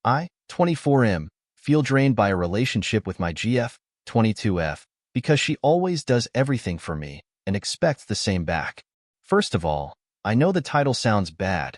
I, 24M, feel drained by a relationship with my GF, 22F, because she always does everything for me and expects the same back. First of all, I know the title sounds bad.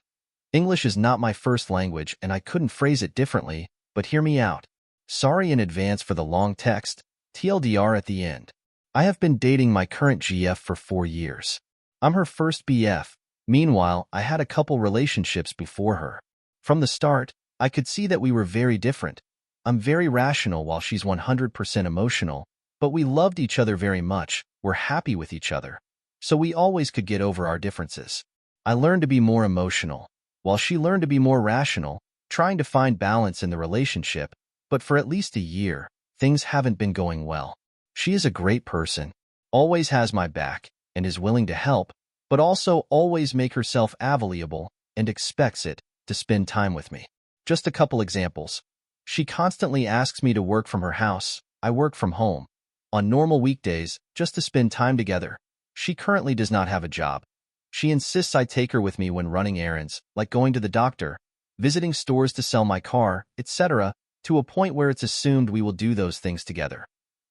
English is not my first language and I couldn't phrase it differently, but hear me out. Sorry in advance for the long text, TLDR at the end. I have been dating my current GF for 4 years. I'm her first BF. Meanwhile, I had a couple relationships before her. From the start, I could see that we were very different. I'm very rational while she's 100% emotional, but we loved each other very much, we're happy with each other. So we always could get over our differences. I learned to be more emotional, while she learned to be more rational, trying to find balance in the relationship, but for at least a year, things haven't been going well. She is a great person, always has my back, and is willing to help, but also always make herself available and expects it to spend time with me. Just a couple examples. She constantly asks me to work from her house. I work from home. On normal weekdays, just to spend time together. She currently does not have a job. She insists I take her with me when running errands, like going to the doctor, visiting stores to sell my car, etc., to a point where it's assumed we will do those things together.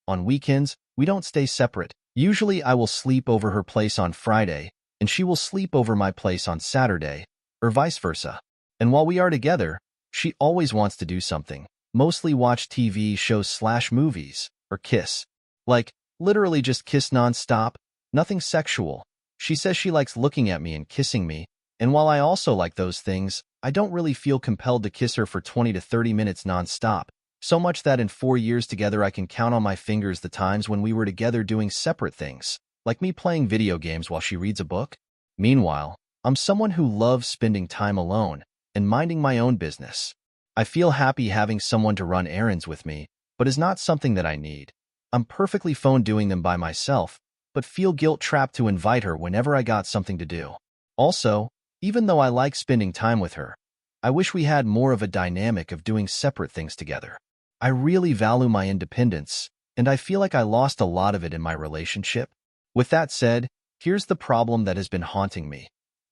On weekends, we don't stay separate. Usually I will sleep over her place on Friday, and she will sleep over my place on Saturday, or vice versa. And while we are together, she always wants to do something, mostly watch TV shows/movies, or kiss. Like, literally just kiss non-stop, nothing sexual. She says she likes looking at me and kissing me, and while I also like those things, I don't really feel compelled to kiss her for 20 to 30 minutes non-stop, so much that in 4 years together I can count on my fingers the times when we were together doing separate things, like me playing video games while she reads a book. Meanwhile, I'm someone who loves spending time alone and minding my own business. I feel happy having someone to run errands with me, but is not something that I need. I'm perfectly fine doing them by myself, but feel guilt-trapped to invite her whenever I got something to do. Also, even though I like spending time with her, I wish we had more of a dynamic of doing separate things together. I really value my independence, and I feel like I lost a lot of it in my relationship. With that said, here's the problem that has been haunting me.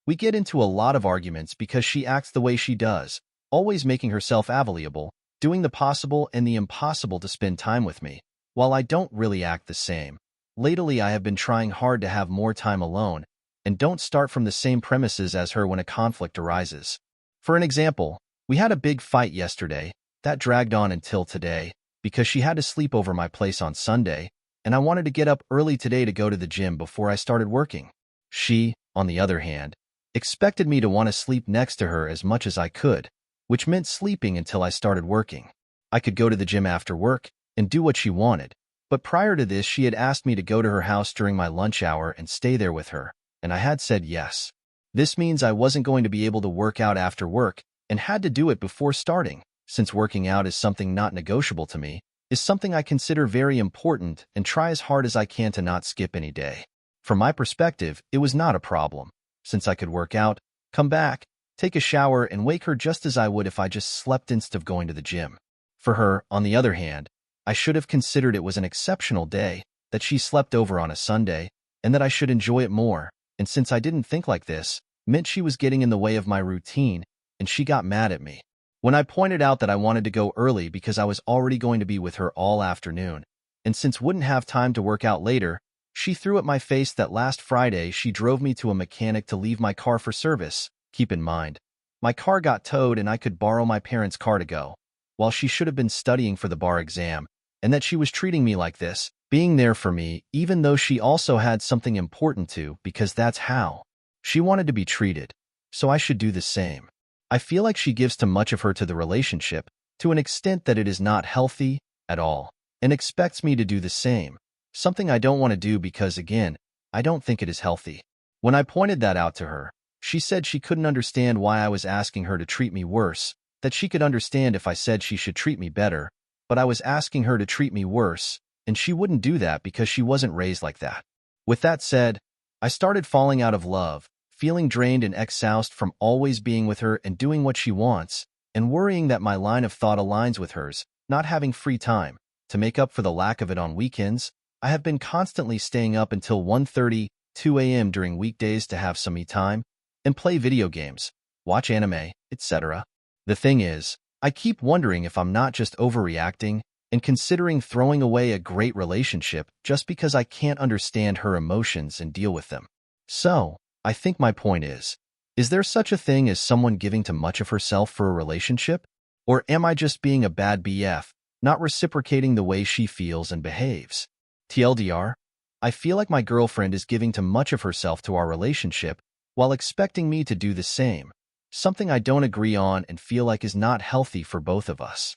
We get into a lot of arguments because she acts the way she does, always making herself available, doing the possible and the impossible to spend time with me, while I don't really act the same. Lately, I have been trying hard to have more time alone, and don't start from the same premises as her when a conflict arises. For an example, we had a big fight yesterday that dragged on until today because she had to sleep over my place on Sunday, and I wanted to get up early today to go to the gym before I started working. She, on the other hand, expected me to want to sleep next to her as much as I could, which meant sleeping until I started working. I could go to the gym after work and do what she wanted, but prior to this she had asked me to go to her house during my lunch hour and stay there with her, and I had said yes. This means I wasn't going to be able to work out after work and had to do it before starting, since working out is something not negotiable to me, is something I consider very important and try as hard as I can to not skip any day. From my perspective, it was not a problem, since I could work out, come back, take a shower, and wake her just as I would if I just slept instead of going to the gym. For her, on the other hand, I should have considered it was an exceptional day, that she slept over on a Sunday, and that I should enjoy it more, and since I didn't think like this, meant she was getting in the way of my routine, and she got mad at me. When I pointed out that I wanted to go early because I was already going to be with her all afternoon, and since wouldn't have time to work out later, she threw at my face that last Friday she drove me to a mechanic to leave my car for service. Keep in mind, my car got towed and I could borrow my parents' car to go, while she should have been studying for the bar exam, and that she was treating me like this, being there for me, even though she also had something important to, because that's how she wanted to be treated, so I should do the same. I feel like she gives too much of her to the relationship, to an extent that it is not healthy at all, and expects me to do the same, something I don't want to do because, again, I don't think it is healthy. When I pointed that out to her, she said she couldn't understand why I was asking her to treat me worse, that she could understand if I said she should treat me better, but I was asking her to treat me worse, and she wouldn't do that because she wasn't raised like that. With that said, I started falling out of love, feeling drained and exhausted from always being with her and doing what she wants, and worrying that my line of thought aligns with hers, not having free time. To make up for the lack of it on weekends, I have been constantly staying up until 1:30, 2 a.m. during weekdays to have some me time, and play video games, watch anime, etc. The thing is, I keep wondering if I'm not just overreacting and considering throwing away a great relationship just because I can't understand her emotions and deal with them. So, I think my point is there such a thing as someone giving too much of herself for a relationship? Or am I just being a bad BF, not reciprocating the way she feels and behaves? TLDR, I feel like my girlfriend is giving too much of herself to our relationship while expecting me to do the same, something I don't agree on and feel like is not healthy for both of us.